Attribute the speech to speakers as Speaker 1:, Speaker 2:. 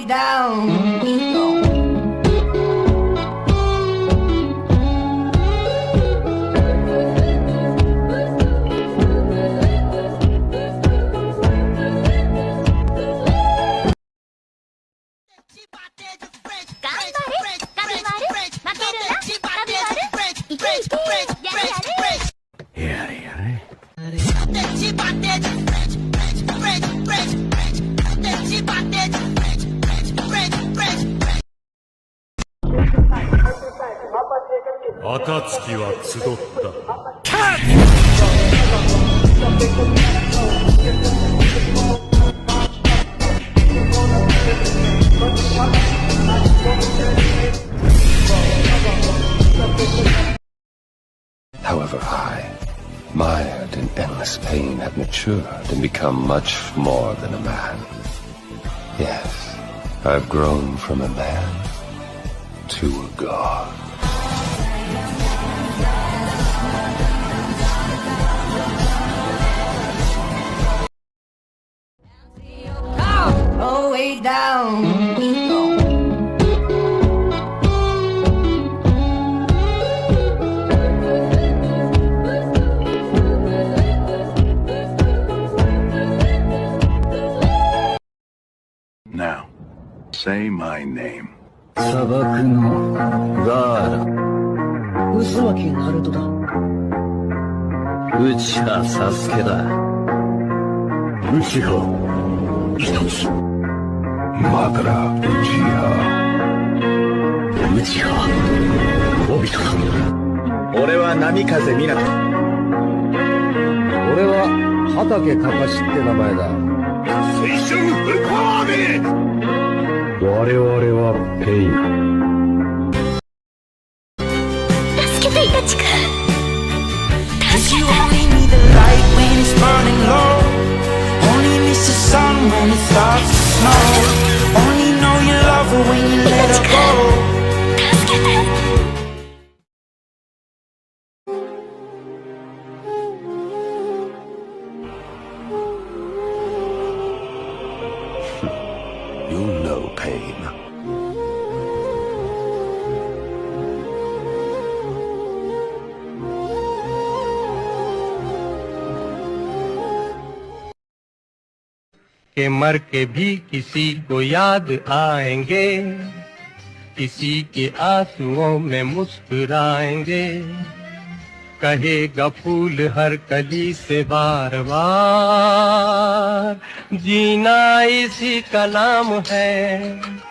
Speaker 1: way down.
Speaker 2: 暁は集った。
Speaker 3: However I, mired in endless pain, had matured and become much more than a man. Yes, I've grown from a man to a god.
Speaker 1: Oh, way down.
Speaker 3: Now, say my name.
Speaker 4: 砂漠のガーラ渦巻きナルトだ。うちはサスケだ。うちは一つ。
Speaker 3: マカラウチハ。
Speaker 4: うちはオビトだ。俺は波風湊。俺は畑かかしって名前だ。
Speaker 3: 青春不幸で
Speaker 4: 我々はペイン。
Speaker 5: 助けてイタチ君。助けて。
Speaker 6: Only need the light when it's burning low. Only miss the sun when it starts to snow. Only know you love her when you let her go.
Speaker 5: 助けて。
Speaker 3: You know pain.
Speaker 2: के मर के भी किसी को याद आएंगे, किसी के आंसुओं में मुस्कुराएंगे, कहेगा फूल हर कली से बार बार, जीना इसी का नाम है।